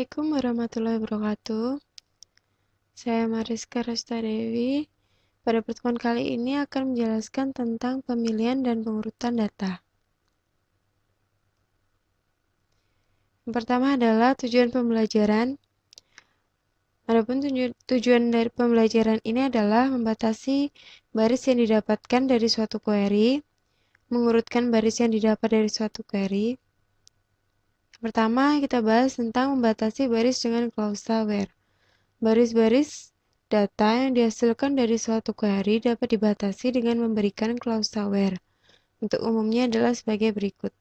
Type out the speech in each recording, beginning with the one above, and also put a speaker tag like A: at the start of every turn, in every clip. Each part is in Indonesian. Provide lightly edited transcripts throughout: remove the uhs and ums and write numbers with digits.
A: Assalamualaikum warahmatullahi wabarakatuh. Saya Mariska Restadewi. Pada pertemuan kali ini akan menjelaskan tentang pemilihan dan pengurutan data. Yang pertama adalah tujuan pembelajaran. Adapun tujuan dari pembelajaran ini adalah membatasi baris yang didapatkan dari suatu query, mengurutkan baris yang didapat dari suatu query. Pertama, kita bahas tentang membatasi baris dengan klausa where. Baris-baris data yang dihasilkan dari suatu query dapat dibatasi dengan memberikan klausa where. Untuk umumnya adalah sebagai berikut.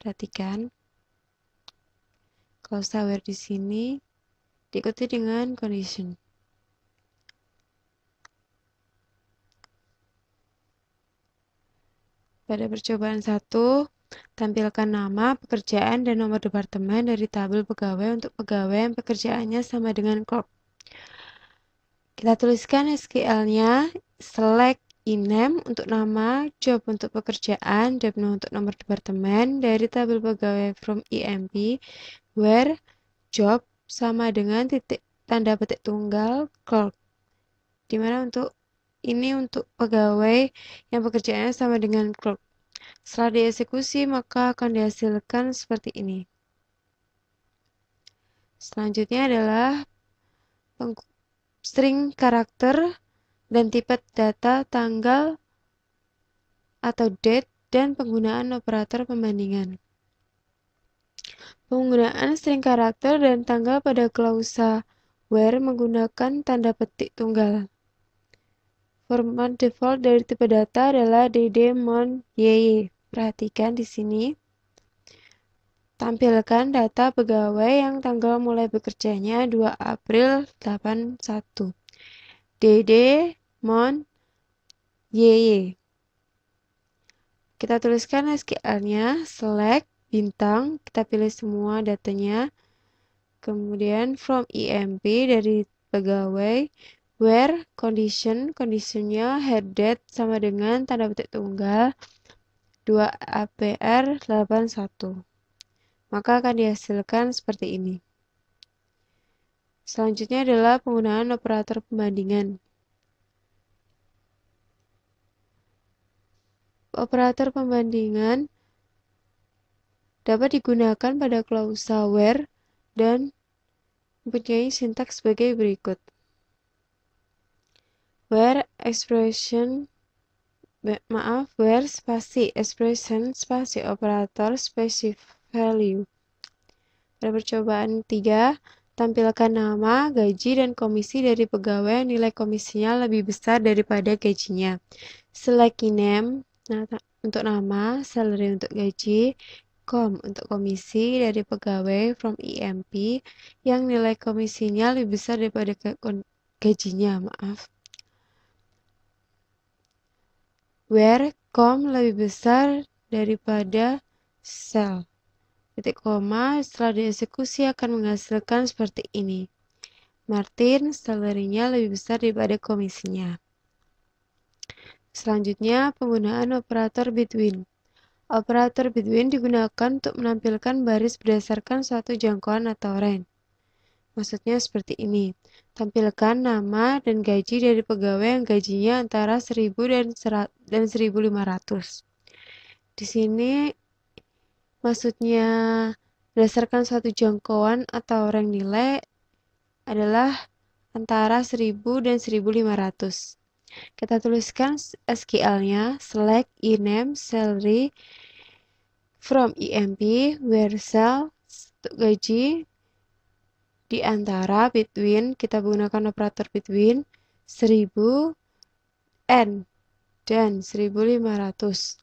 A: Perhatikan, klausa where di sini diikuti dengan condition. Pada percobaan 1, tampilkan nama, pekerjaan, dan nomor departemen dari tabel pegawai untuk pegawai yang pekerjaannya sama dengan clerk. Kita tuliskan SQL-nya, select INAME untuk nama, job untuk pekerjaan, depno untuk nomor departemen, dari tabel pegawai from EMP, where job sama dengan titik tanda petik tunggal clerk. Dimana untuk pegawai yang pekerjaannya sama dengan clerk. Setelah dieksekusi, maka akan dihasilkan seperti ini. Selanjutnya adalah string karakter dan tipe data tanggal atau date dan penggunaan operator pembandingan. Penggunaan string karakter dan tanggal pada klausa where menggunakan tanda petik tunggal. Format default dari tipe data adalah dd mon yy. Perhatikan di sini. Tampilkan data pegawai yang tanggal mulai bekerjanya 2 April 81. dd mon yy. Kita tuliskan SQL-nya, select bintang, kita pilih semua datanya. Kemudian from EMP dari pegawai, where conditionnya head date sama dengan tanda petik tunggal 2 APR 81. Maka akan dihasilkan seperti ini. Selanjutnya adalah penggunaan operator pembandingan. Operator pembandingan dapat digunakan pada klausa where dan mempunyai sintaks sebagai berikut. Where spasi expression spasi operator spasi value. Pada percobaan 3, tampilkan nama, gaji, dan komisi dari pegawai yang nilai komisinya lebih besar daripada gajinya. Select name untuk nama, salary untuk gaji, com untuk komisi dari pegawai from EMP yang nilai komisinya lebih besar daripada gajinya. Where com lebih besar daripada sel. Titik koma setelah dieksekusi akan menghasilkan seperti ini. Martin salary-nya lebih besar daripada komisinya. Selanjutnya, penggunaan operator between. Operator between digunakan untuk menampilkan baris berdasarkan suatu jangkauan atau range. Maksudnya seperti ini. Tampilkan nama dan gaji dari pegawai yang gajinya antara 1.000 dan 1.500. Di sini maksudnya berdasarkan suatu jangkauan atau rank nilai adalah antara 1.000 dan 1.500. Kita tuliskan SQL-nya, select INAME salary from EMP where cell untuk gaji di antara between, kita menggunakan operator between 1.000 dan 1.500.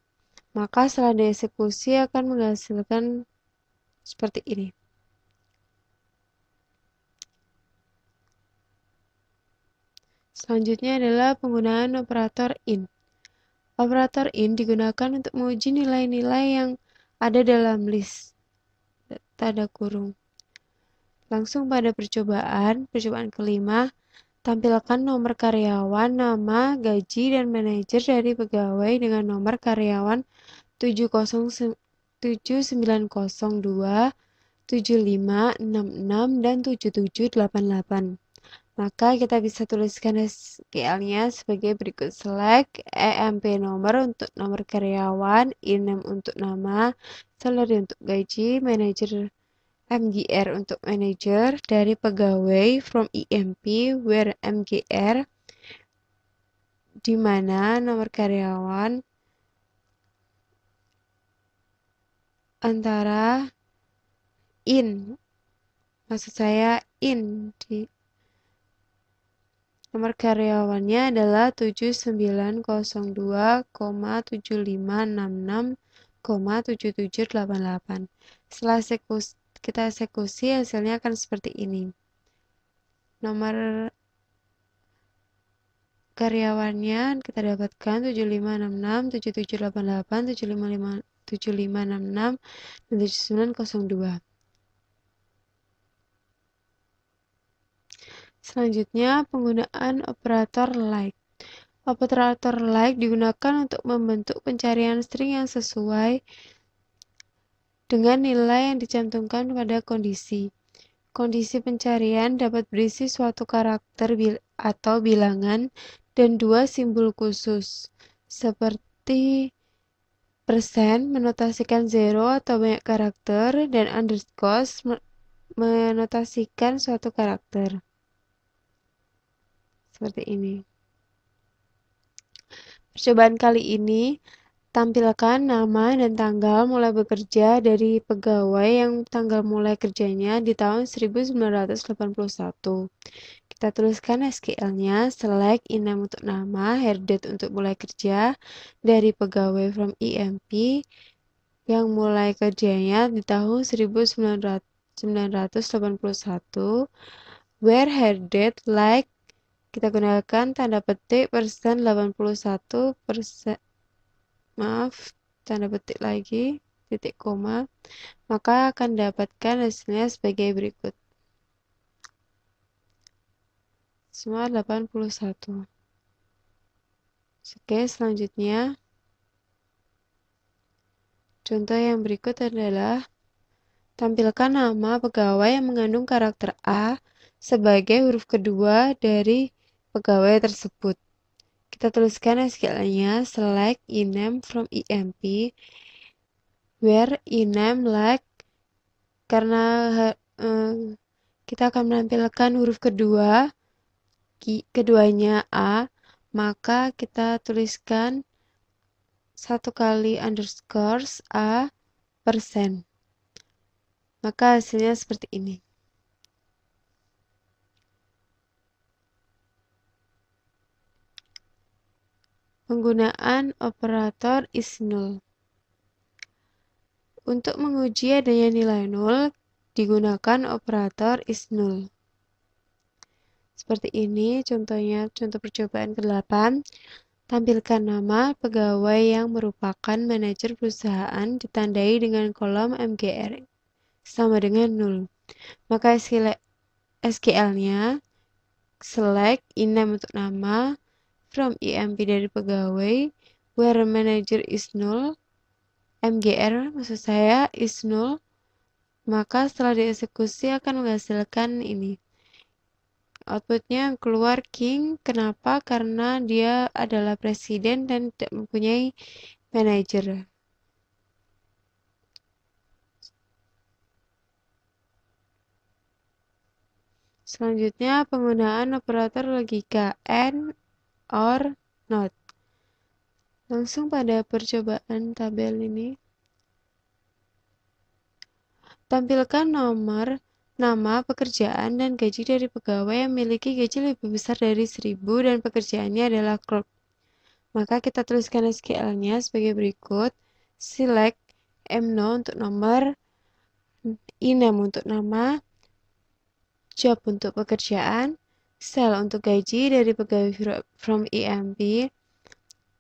A: Maka setelah dieksekusi akan menghasilkan seperti ini. Selanjutnya adalah penggunaan operator in. Operator in digunakan untuk menguji nilai-nilai yang ada dalam list tanda kurung. Langsung pada percobaan kelima, tampilkan nomor karyawan, nama, gaji, dan manajer dari pegawai dengan nomor karyawan 709 7902, 7566, dan 7788. Maka kita bisa tuliskan SQL-nya sebagai berikut. Select EMP nomor untuk nomor karyawan, INAM untuk nama, salary untuk gaji, manager MGR untuk manager, dari pegawai from EMP, where MGR, di mana nomor karyawan, antara in, maksud saya in, di nomor karyawannya adalah 7902,7566,7788. Setelah kita eksekusi, hasilnya akan seperti ini. Nomor karyawannya kita dapatkan 7566, 7788, 7566, dan 7902. Selanjutnya, penggunaan operator like. Operator like digunakan untuk membentuk pencarian string yang sesuai dengan nilai yang dicantumkan pada kondisi. Kondisi pencarian dapat berisi suatu karakter atau bilangan dan dua simbol khusus, seperti persen menotasikan zero atau banyak karakter, dan underscore menotasikan suatu karakter. Seperti ini. Percobaan kali ini, tampilkan nama dan tanggal mulai bekerja dari pegawai yang tanggal mulai kerjanya di tahun 1981. Kita tuliskan SQL-nya, select INAM untuk nama, hairdate untuk mulai kerja, dari pegawai from EMP yang mulai kerjanya di tahun 1981, where hairdate like, kita gunakan tanda petik persen 81 persen, tanda petik lagi, titik koma, maka akan dapatkan hasilnya sebagai berikut. Semua 81. Oke, selanjutnya contoh yang berikut adalah tampilkan nama pegawai yang mengandung karakter A sebagai huruf kedua dari pegawai tersebut. Kita tuliskan SQL-nya, select INAM from EMP, where INAM like, karena kita akan menampilkan huruf keduanya A, maka kita tuliskan satu kali underscore A persen. Maka hasilnya seperti ini. Penggunaan operator is null. Untuk menguji adanya nilai nol, digunakan operator is null. Seperti ini contohnya, contoh percobaan ke-8. Tampilkan nama pegawai yang merupakan manajer perusahaan ditandai dengan kolom MGR sama dengan 0. Maka SQL-nya, select INAM untuk nama, from EMP dari pegawai, where manager is null, MGR maksud saya is null, maka setelah dieksekusi akan menghasilkan ini. Outputnya keluar King. Kenapa? Karena dia adalah presiden dan tidak mempunyai manajer. Selanjutnya, penggunaan operator logika AND, OR, NOT. Langsung pada percobaan tabel ini. Tampilkan nama, pekerjaan, dan gaji dari pegawai yang memiliki gaji lebih besar dari 1000 dan pekerjaannya adalah clerk. Maka kita tuliskan SQL-nya sebagai berikut. Select MNO untuk nomor, INAM untuk nama, job untuk pekerjaan, sel untuk gaji dari pegawai from EMP,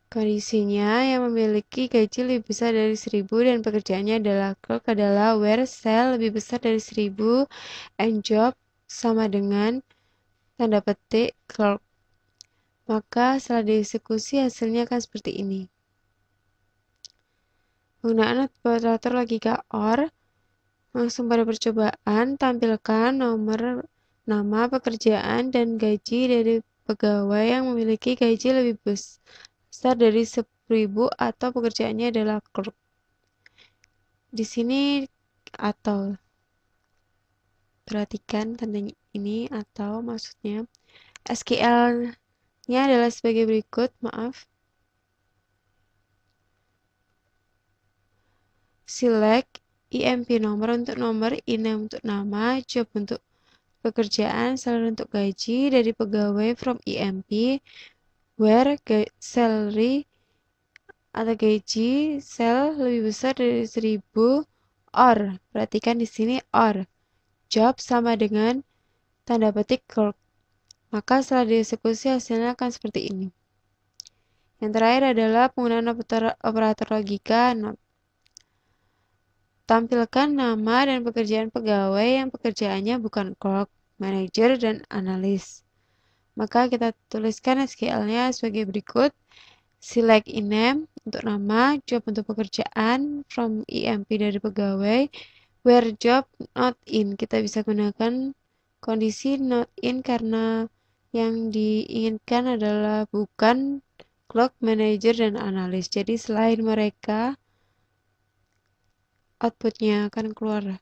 A: kondisinya yang memiliki gaji lebih besar dari 1000 dan pekerjaannya adalah clerk adalah where sel lebih besar dari 1000 and job sama dengan tanda petik clerk. Maka setelah dieksekusi hasilnya akan seperti ini. Penggunaan operator logika OR. Langsung pada percobaan, tampilkan nama, pekerjaan, dan gaji dari pegawai yang memiliki gaji lebih besar dari 10.000 atau pekerjaannya adalah clerk. Di sini atau. Perhatikan tanda ini atau maksudnya. SQL-nya adalah sebagai berikut, maaf. Select IMP nomor untuk nomor, INAME untuk nama, job untuk pekerjaan, salary untuk gaji dari pegawai from IMP, where salary atau gaji sel lebih besar dari 1000, or. Perhatikan di sini or. Job sama dengan tanda petik clerk. Maka setelah dieksekusi hasilnya akan seperti ini. Yang terakhir adalah penggunaan operator logika not. Tampilkan nama dan pekerjaan pegawai yang pekerjaannya bukan clerk, manager, dan analis. Maka kita tuliskan SQL-nya sebagai berikut. Select INAME untuk nama, job untuk pekerjaan, from IMP dari pegawai, where job not in. Kita bisa gunakan kondisi not in karena yang diinginkan adalah bukan clerk, manager, dan analis. Jadi selain mereka, outputnya akan keluar.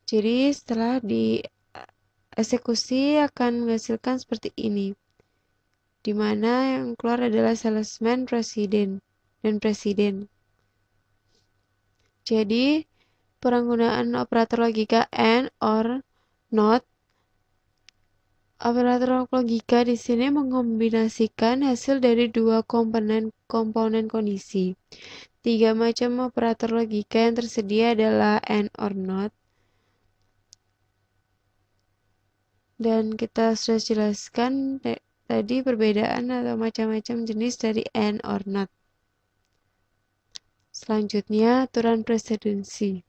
A: Jadi setelah dieksekusi akan menghasilkan seperti ini, di mana yang keluar adalah salesman, presiden, dan presiden. Jadi penggunaan operator logika AND, OR, NOT. Operator logika di sini mengombinasikan hasil dari dua komponen kondisi. 3 macam operator logika yang tersedia adalah AND, OR, NOT. Dan kita sudah jelaskan tadi perbedaan atau macam-macam jenis dari AND, OR, NOT. Selanjutnya, aturan presidensi.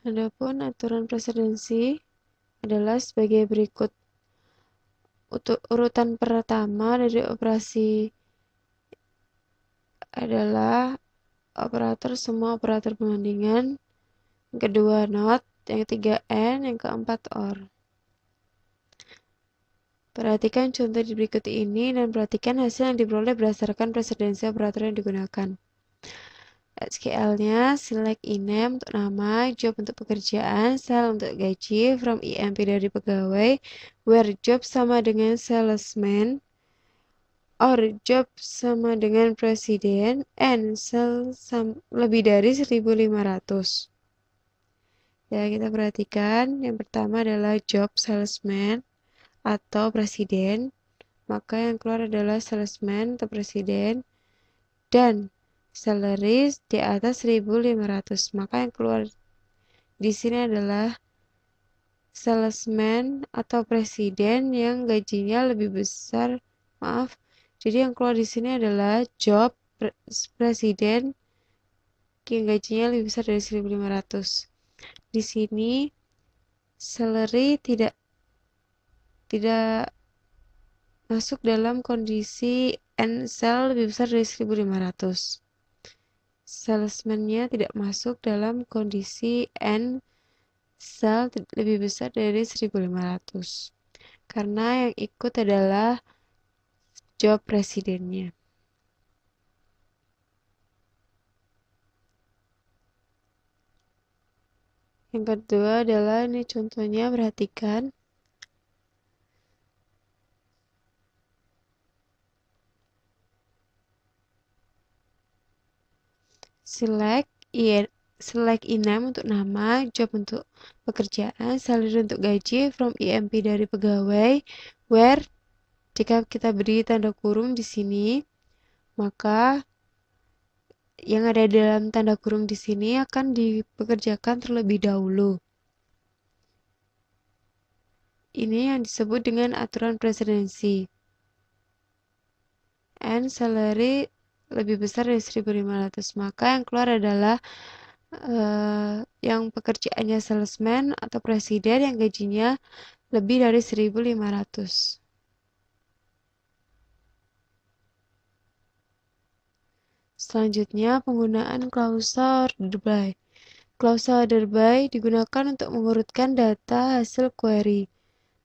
A: Adapun aturan presidensi adalah sebagai berikut. Urutan pertama dari operasi adalah operator semua operator pembandingan. Yang kedua not, yang ketiga and, yang keempat or. Perhatikan contoh di berikut ini dan perhatikan hasil yang diperoleh berdasarkan presidensi operator yang digunakan. SQL-nya select INAME untuk nama, job untuk pekerjaan, sel untuk gaji, from IMP dari pegawai, where job sama dengan salesman, or job sama dengan presiden, and sel lebih dari 1.500. Ya, kita perhatikan yang pertama adalah job salesman atau presiden, maka yang keluar adalah salesman atau presiden, dan salary di atas 1.500, maka yang keluar di sini adalah salesman atau presiden yang gajinya lebih besar. Maaf, jadi yang keluar di sini adalah job presiden yang gajinya lebih besar dari 1.500. Di sini salary tidak masuk dalam kondisi and sell lebih besar dari 1.500. Salesman-nya tidak masuk dalam kondisi and sell lebih besar dari 1.500. Karena yang ikut adalah job presidennya. Yang kedua adalah ini contohnya, perhatikan. Select INAME untuk nama, job untuk pekerjaan, salary untuk gaji, from IMP dari pegawai, where jika kita beri tanda kurung di sini, maka yang ada dalam tanda kurung di sini akan dipekerjakan terlebih dahulu. Ini yang disebut dengan aturan presidensi. And salary lebih besar dari 1.500, maka yang keluar adalah yang pekerjaannya salesman atau presiden yang gajinya lebih dari 1.500. Selanjutnya, penggunaan klausa order by. Klausa order by digunakan untuk mengurutkan data hasil query.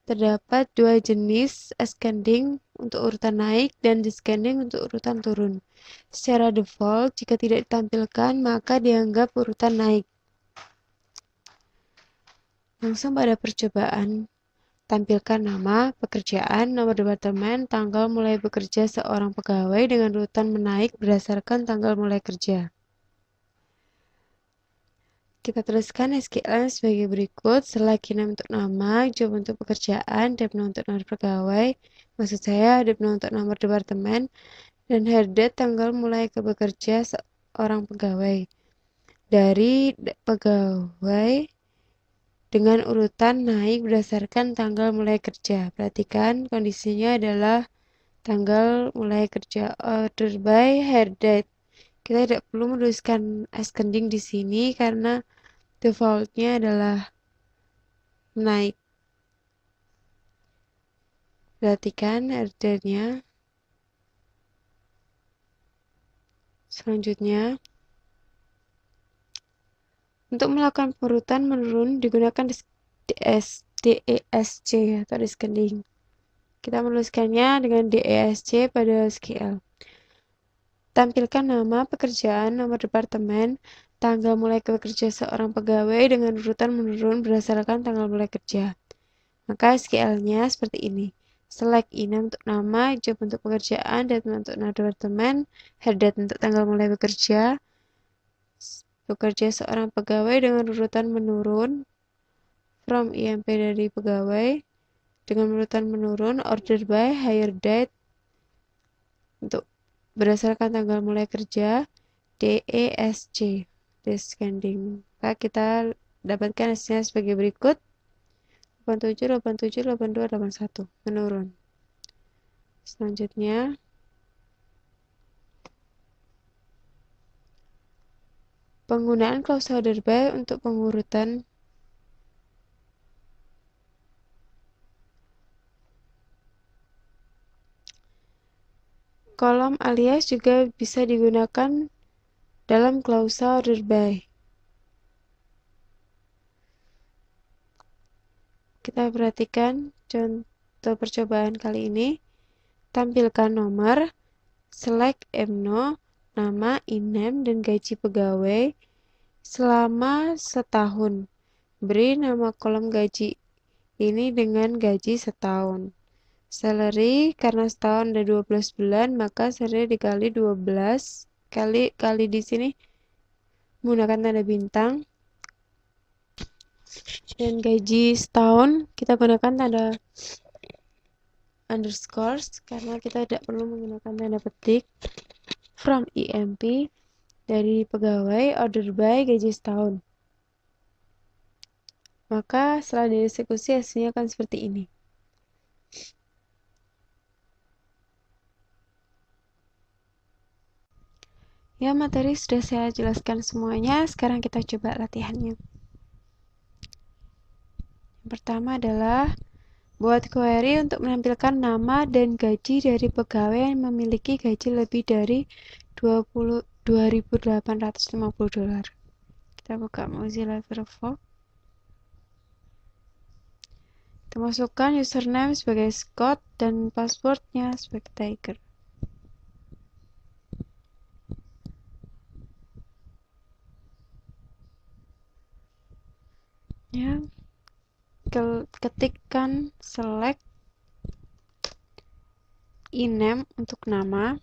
A: Terdapat dua jenis, ascending untuk urutan naik dan descending untuk urutan turun. Secara default, jika tidak ditampilkan, maka dianggap urutan naik. Langsung pada percobaan. Tampilkan nama, pekerjaan, nomor departemen, tanggal mulai bekerja seorang pegawai dengan urutan menaik berdasarkan tanggal mulai kerja. Kita tuliskan SQL sebagai berikut. Select name untuk nama, job untuk pekerjaan, depno untuk nomor pegawai, maksud saya depno untuk nomor departemen, dan headdate tanggal mulai bekerja seorang pegawai. Dari pegawai dengan urutan naik berdasarkan tanggal mulai kerja. Perhatikan kondisinya adalah tanggal mulai kerja. Order by headdate. Kita tidak perlu menuliskan ascending di sini karena defaultnya adalah naik. Perhatikan headernya. Selanjutnya, untuk melakukan perurutan menurun digunakan DESC atau descending. Kita menuliskannya dengan DESC pada SQL. Tampilkan nama, pekerjaan, nomor departemen, tanggal mulai bekerja seorang pegawai dengan urutan menurun berdasarkan tanggal mulai kerja. Maka SQL-nya seperti ini. Select name untuk nama, job untuk pekerjaan, date untuk nama departemen, headdate untuk tanggal mulai bekerja seorang pegawai dengan urutan menurun, from IMP dari pegawai dengan urutan menurun, order by hire date untuk berdasarkan tanggal mulai kerja, DESC, descending. Maka kita dapatkan hasilnya sebagai berikut. 87, 87, 82, 81. Menurun. Selanjutnya, penggunaan klausa order by untuk pengurutan kolom alias juga bisa digunakan dalam klausa order by. Kita perhatikan contoh percobaan kali ini. Tampilkan nomor, select EMNO, nama, INAM, dan gaji pegawai selama setahun. Beri nama kolom gaji ini dengan gaji setahun. Salary, karena setahun ada 12 bulan, maka salary dikali 12 kali di sini menggunakan tanda bintang. Dan gaji setahun kita gunakan tanda underscores karena kita tidak perlu menggunakan tanda petik. From IMP dari pegawai, order by gaji setahun. Maka setelah dieksekusi hasilnya akan seperti ini. Ya, materi sudah saya jelaskan semuanya. Sekarang kita coba latihannya. Yang pertama adalah buat query untuk menampilkan nama dan gaji dari pegawai yang memiliki gaji lebih dari $2.850. Kita buka Mozilla Firefox. Kita masukkan username sebagai Scott dan passwordnya sebagai Tiger. Ya, ketikkan select INAM untuk nama,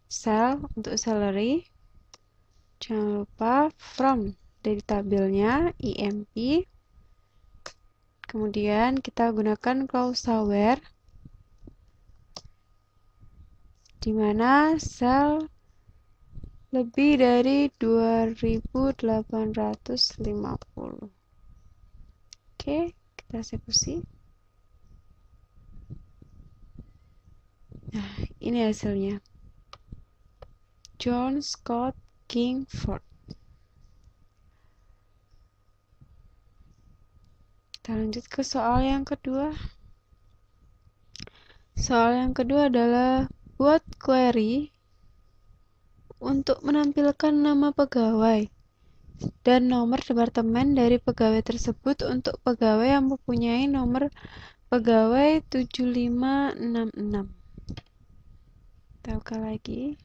A: cell untuk salary, jangan lupa from dari tabelnya IMP, kemudian kita gunakan klausa where di mana cell lebih dari 2.850. Oke, kita eksekusi. Nah, ini hasilnya. John Scott Kingford. Kita lanjut ke soal yang kedua. Soal yang kedua adalah buat query untuk menampilkan nama pegawai dan nomor departemen dari pegawai tersebut untuk pegawai yang mempunyai nomor pegawai 7566. Kita buka lagi.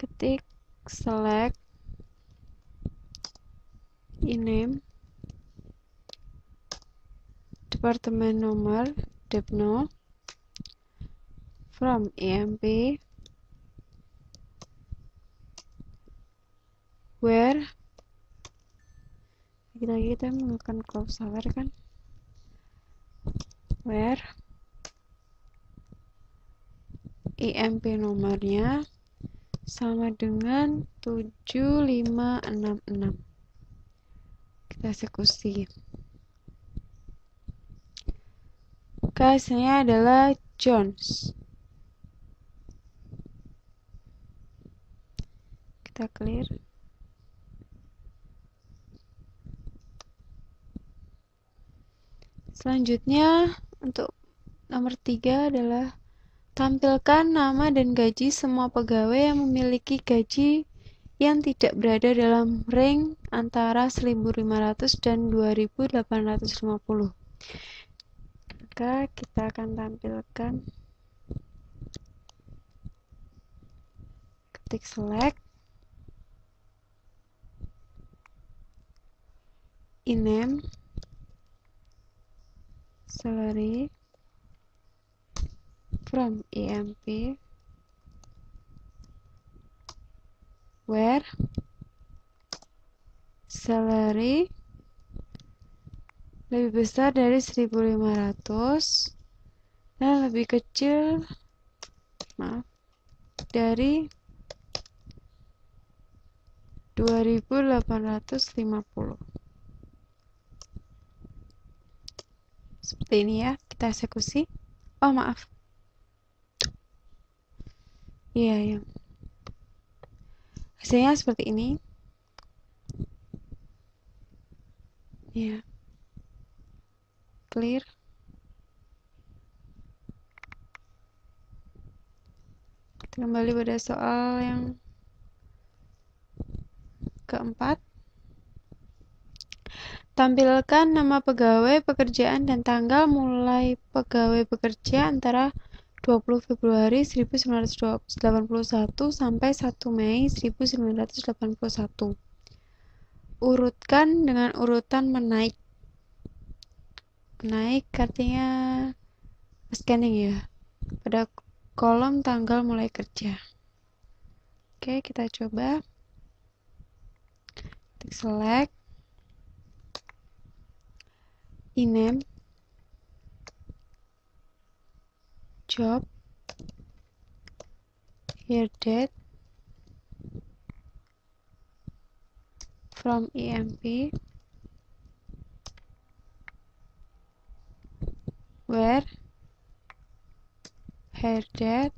A: Ketik select e-name departemen nomor depno from EMP where lagi-lagi kita menggunakan close hour kan, where EMP nomornya sama dengan 7566. Kita eksekusi. Hasilnya adalah Jones. Kita clear. Selanjutnya untuk nomor 3 adalah tampilkan nama dan gaji semua pegawai yang memiliki gaji yang tidak berada dalam range antara 1.500 dan 2.850. Maka kita akan tampilkan, ketik select e-name salary from EMP where salary lebih besar dari 1.500 dan lebih kecil dari 2.850. Seperti ini ya, kita eksekusi. Oh maaf, iya ya, hasilnya seperti ini ya. Clear. Kita kembali pada soal yang keempat. Tampilkan nama pegawai, pekerjaan, dan tanggal mulai pegawai bekerja antara 20 Februari 1981 sampai 1 Mei 1981. Urutkan dengan urutan menaik. Menaik artinya scanning ya, pada kolom tanggal mulai kerja. Oke, kita coba. Klik select e-name job here date from EMP where here date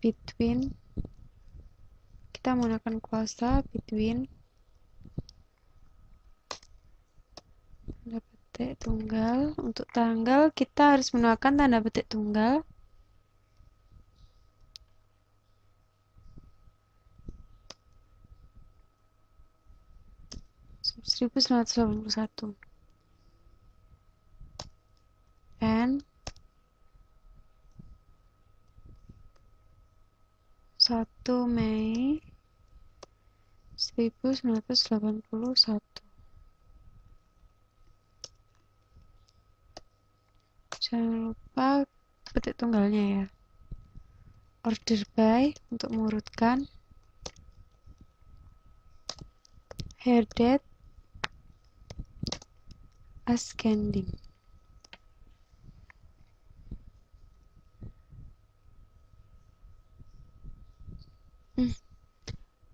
A: between, kita menggunakan kuasa between tanda petik tunggal. Untuk tanggal kita harus menggunakan tanda petik tunggal. (1981) and 1 Mei 1981. Jangan lupa petik tunggalnya ya. Order by untuk mengurutkan. Hair date ascending.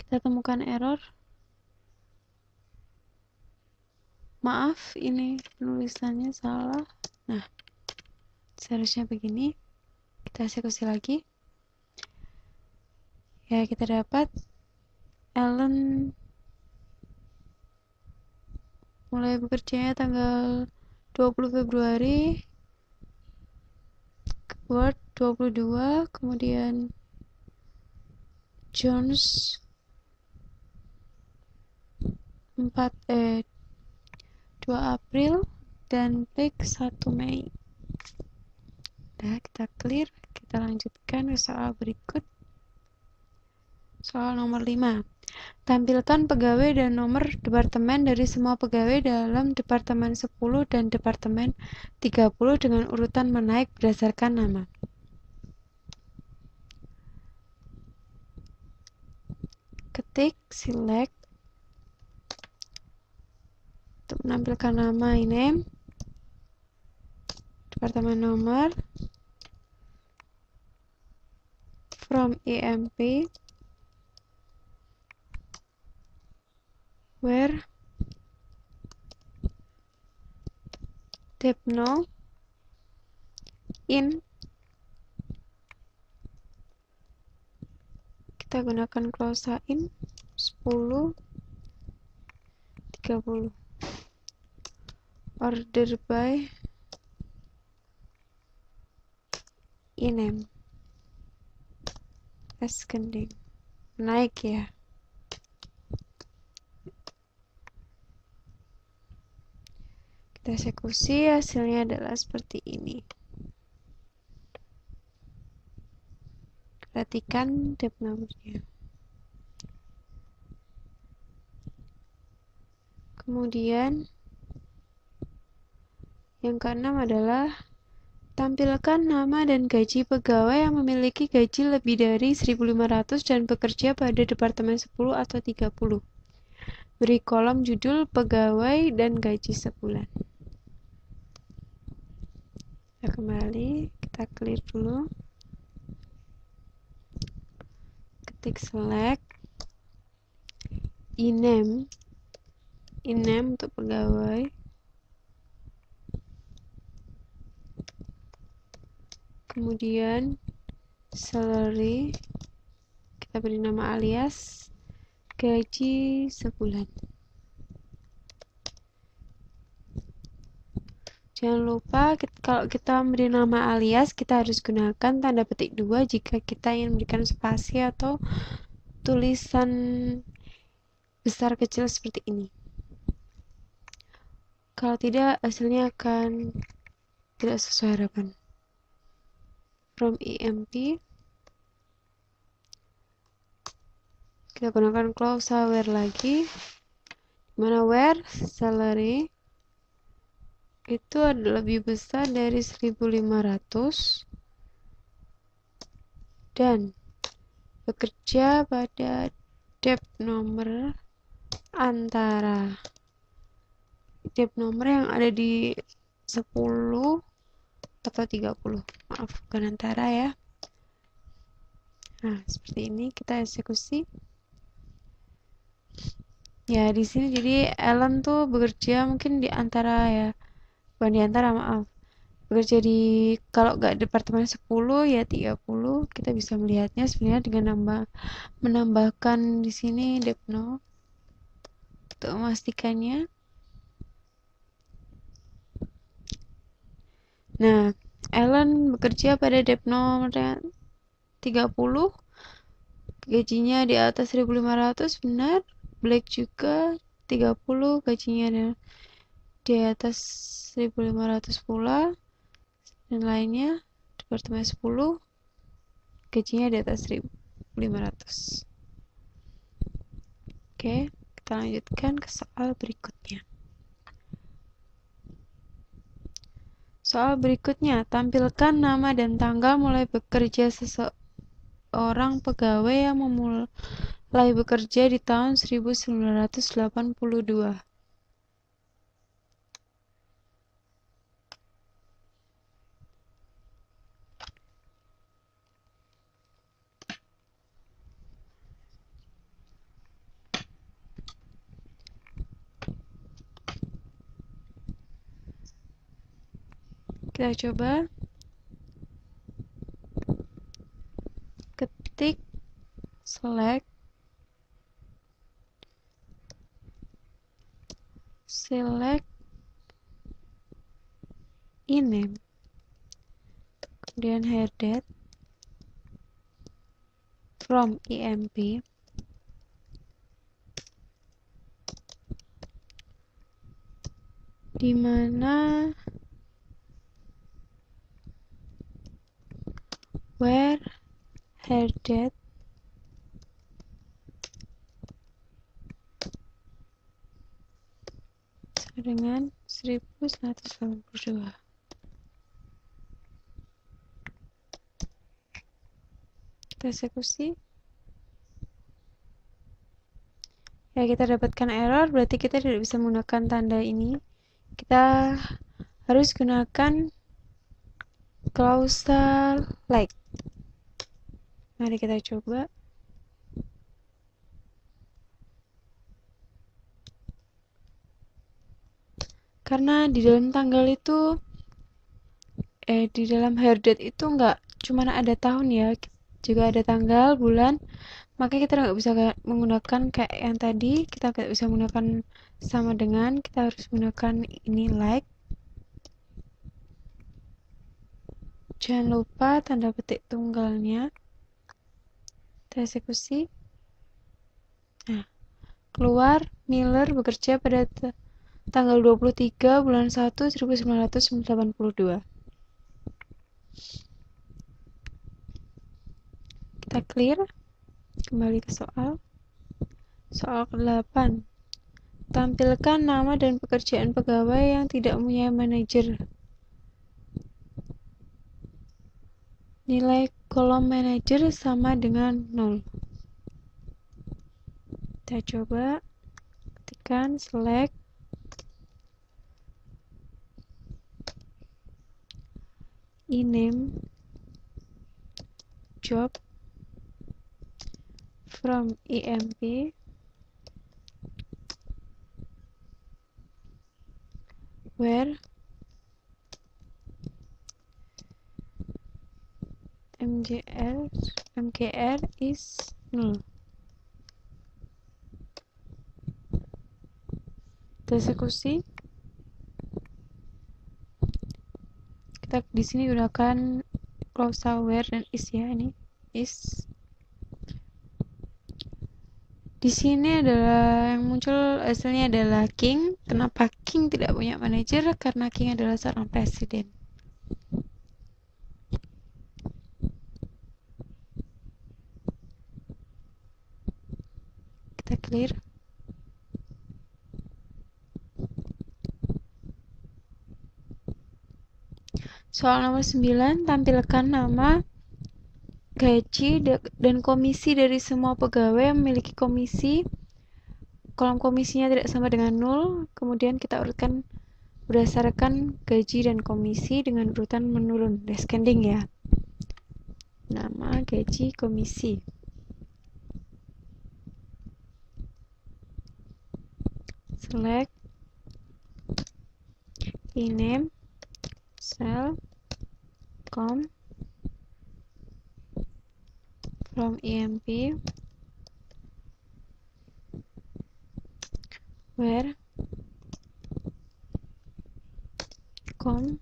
A: Kita temukan error. Maaf, ini penulisannya salah. Nah, seharusnya begini. Kita eksekusi lagi. Ya, kita dapat Ellen mulai bekerjanya tanggal 20 Februari, Word 22, kemudian Jones 2 April, dan Peak 1 Mei. Nah, kita clear. Kita lanjutkan ke soal berikut. Soal nomor 5. Tampilkan pegawai dan nomor departemen dari semua pegawai dalam Departemen 10 dan Departemen 30 dengan urutan menaik berdasarkan nama. Ketik, select, untuk menampilkan nama name, departemen nomor, from EMP, where, Depno, in, kita gunakan klausa in, 10, 30, order by, inem, ascending, naik ya. Kita eksekusi, hasilnya adalah seperti ini. Perhatikan dep nomornya. Kemudian yang keenam adalah tampilkan nama dan gaji pegawai yang memiliki gaji lebih dari 1.500 dan bekerja pada Departemen 10 atau 30. Beri kolom judul pegawai dan gaji sebulan. Kita kembali, kita clear dulu. Ketik select, iname untuk pegawai, kemudian salary, kita beri nama alias, gaji sebulan. Jangan lupa kalau kita memberi nama alias, kita harus gunakan tanda petik 2 jika kita ingin memberikan spasi atau tulisan besar kecil seperti ini. Kalau tidak, hasilnya akan tidak sesuai harapan. From EMP, kita gunakan klausa where lagi, dimana where salary itu adalah lebih besar dari 1.500 dan bekerja pada dep nomor antara dep nomor yang ada di 10 atau 30. Maaf, bukan antara ya. Nah, seperti ini kita eksekusi. Ya, di sini jadi Ellen tuh bekerja mungkin di antara ya. Bukan di antara, maaf. Bekerja di, kalau nggak Departemen 10 ya 30. Kita bisa melihatnya sebenarnya dengan menambahkan di sini depno untuk memastikannya. Nah, Ellen bekerja pada depno 30, gajinya di atas 1.500, benar. Black juga 30, gajinya di atas 1.500 pula, dan lainnya Departemen 10 gajinya di atas 1.500. Oke, kita lanjutkan ke soal berikutnya. Soal berikutnya, tampilkan nama dan tanggal mulai bekerja seseorang pegawai yang memulai bekerja di tahun 1982. Kita coba ketik select select iname, kemudian headed from emp, di mana where headed sama dengan 1182. Kita eksekusi. Ya, kita dapatkan error, berarti kita tidak bisa menggunakan tanda ini. Kita harus gunakan klausal like. Mari kita coba. Karena di dalam tanggal itu di dalam headed itu nggak cuma ada tahun ya, juga ada tanggal, bulan. Maka kita nggak bisa menggunakan kayak yang tadi, kita nggak bisa menggunakan sama dengan, kita harus menggunakan ini like. Jangan lupa tanda petik tunggalnya. Kita eksekusi. Nah, keluar Miller bekerja pada tanggal 23 bulan 1 1982. Kita clear. Kembali ke soal. Soal ke-8. Tampilkan nama dan pekerjaan pegawai yang tidak mempunyai manajer. Nilai kolom manajer sama dengan 0. Kita coba ketikkan select iname job from emp where mgr is 0. Kita eksekusi. Kita di sini gunakan klausal where dan is ya, ini is. Di sini adalah yang muncul hasilnya adalah King. Kenapa King tidak punya manajer? Karena King adalah seorang presiden. Kita clear. Soal nomor 9, tampilkan nama, gaji, dan komisi dari semua pegawai yang memiliki komisi. Kolom komisinya tidak sama dengan 0, kemudian kita urutkan berdasarkan gaji dan komisi dengan urutan menurun, descending ya. Nama, gaji, komisi. Select iname cell com from emp where com,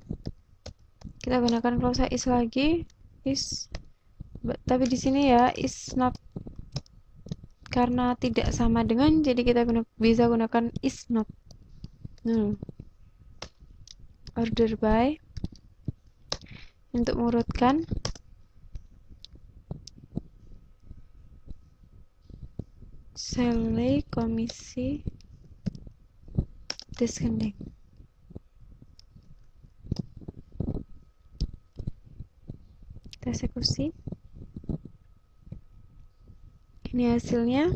A: kita gunakan klausal is lagi, is, tapi di sini ya is not, karena tidak sama dengan, jadi kita bisa gunakan is not. Order by, untuk mengurutkan salary, komisi, descending. Kita eksekusi. Ini hasilnya.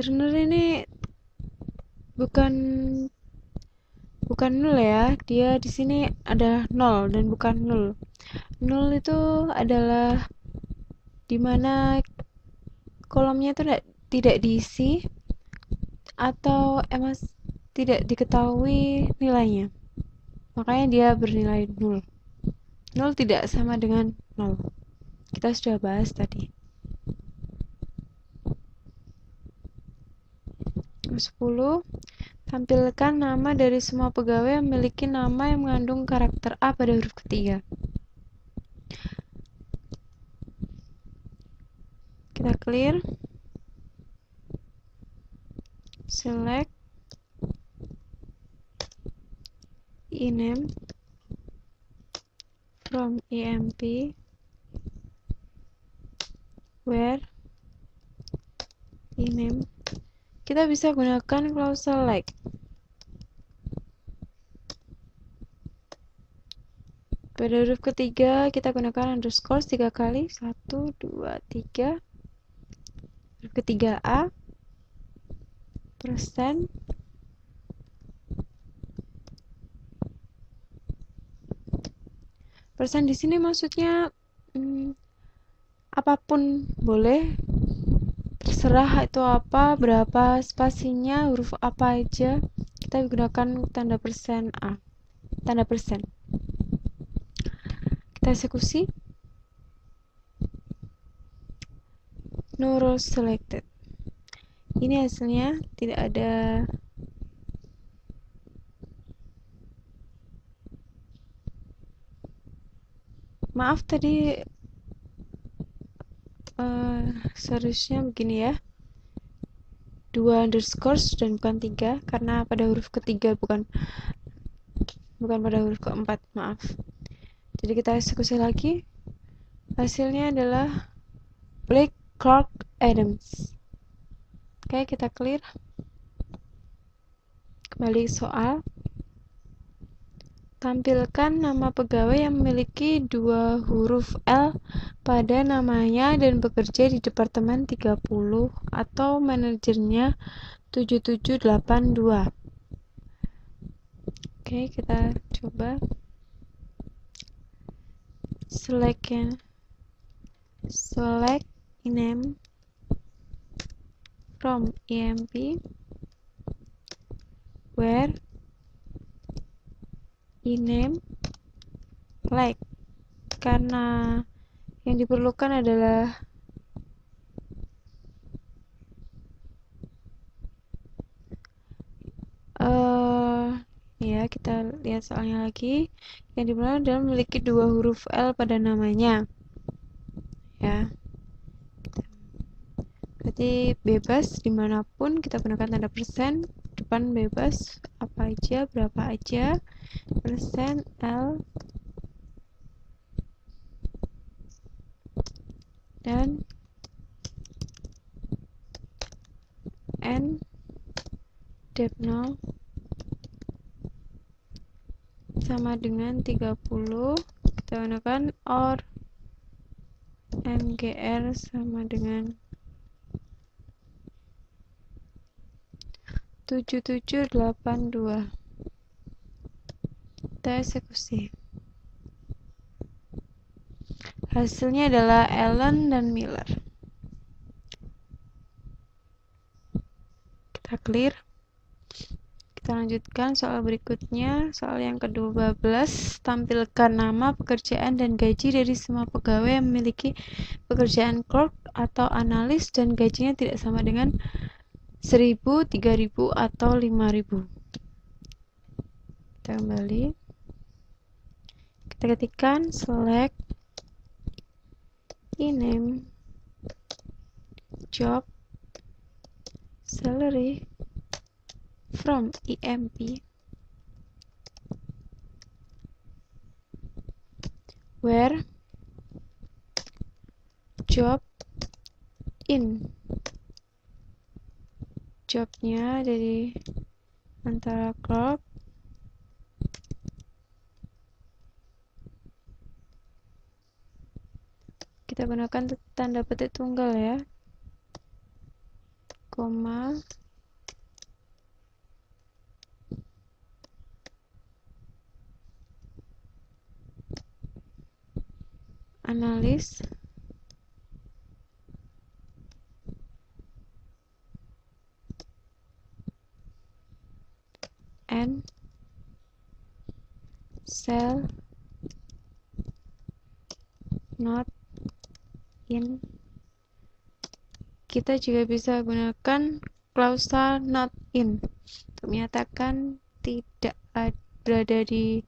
A: Turner ini bukan 0 ya, dia di sini ada 0 dan bukan 0. 0 itu adalah dimana kolomnya itu tidak diisi atau emang tidak diketahui nilainya, makanya dia bernilai 0. 0 tidak sama dengan 0. Kita sudah bahas tadi. 10. Tampilkan nama dari semua pegawai yang memiliki nama yang mengandung karakter A pada huruf ketiga. Kita clear. Select ename from EMP where ename. Kita bisa gunakan clause select. Pada huruf ketiga kita gunakan underscore 3 kali. 1, 2, 3. Huruf ketiga A. Persen. Persen di sini maksudnya apapun boleh. Terserah itu apa, berapa spasinya, huruf apa aja. Kita gunakan tanda persen A. Tanda persen. Kita eksekusi. No rows selected. Ini hasilnya tidak ada maaf tadi seharusnya begini ya, 2 underscores dan bukan 3 karena pada huruf ketiga bukan pada huruf keempat, maaf. Jadi kita eksekusi lagi. Hasilnya adalah Blake, Clark, Adams. Oke, kita clear. Kembali soal. Tampilkan nama pegawai yang memiliki 2 huruf L pada namanya dan bekerja di Departemen 30 atau manajernya 7782. Oke, kita coba. Select ename from EMP where ename like, karena yang diperlukan adalah ya, kita lihat soalnya lagi. Yang diperlukan adalah memiliki 2 huruf L pada namanya ya. Berarti bebas dimanapun kita gunakan tanda persen, depan bebas apa aja, berapa aja, persen L dan N dep 0 sama dengan 30. Kita gunakan OR MGR sama dengan 7782. Kita eksekusi. Hasilnya adalah Allen dan Miller. Kita clear. Kita lanjutkan soal berikutnya. Soal yang ke-12. Tampilkan nama, pekerjaan, dan gaji dari semua pegawai yang memiliki pekerjaan clerk atau analis dan gajinya tidak sama dengan 1.000, 3.000, atau 5.000. Kita kembali. Kita ketikkan select ename job salary from EMP where job in, jobnya dari antara clerk kita gunakan tanda petik tunggal ya, koma analis and sell not in. Kita juga bisa gunakan klausa not in untuk menyatakan tidak berada di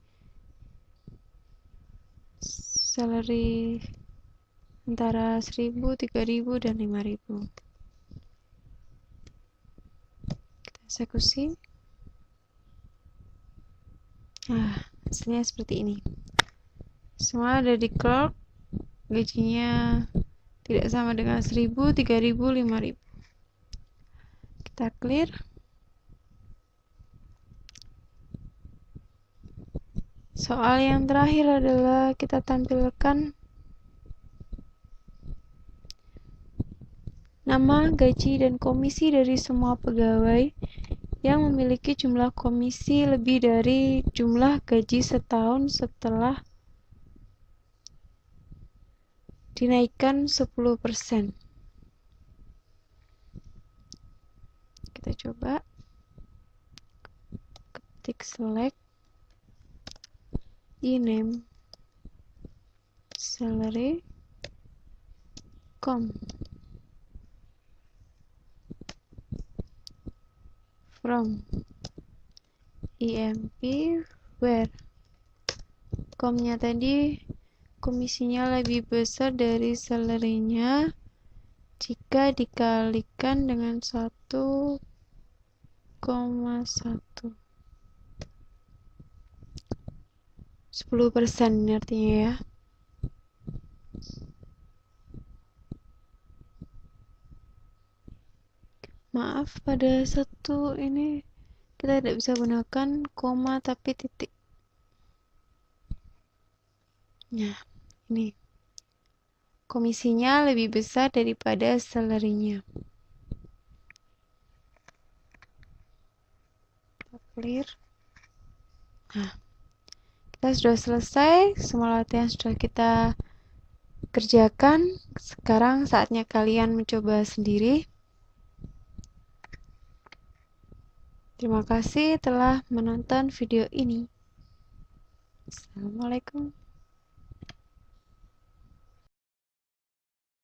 A: salary antara 1.000, 3.000, dan 5.000. Kita eksekusi. Hasilnya seperti ini. Semua ada di clerk, gajinya tidak sama dengan 1.000, 3.000, 5.000. Kita clear. Soal yang terakhir adalah kita tampilkan nama, gaji, dan komisi dari semua pegawai yang memiliki jumlah komisi lebih dari jumlah gaji setahun setelah dinaikkan 10%. Kita coba ketik select name salary from emp where komnya tadi komisinya lebih besar dari salary-nya jika dikalikan dengan 1,1. 10% artinya ya. Maaf, pada satu ini kita tidak bisa gunakan koma tapi titik. Nah, ini komisinya lebih besar daripada salary-nya. Kita clear. Nah, kita sudah selesai, semua latihan sudah kita kerjakan. Sekarang saatnya kalian mencoba sendiri. Terima kasih telah menonton video ini. Assalamualaikum.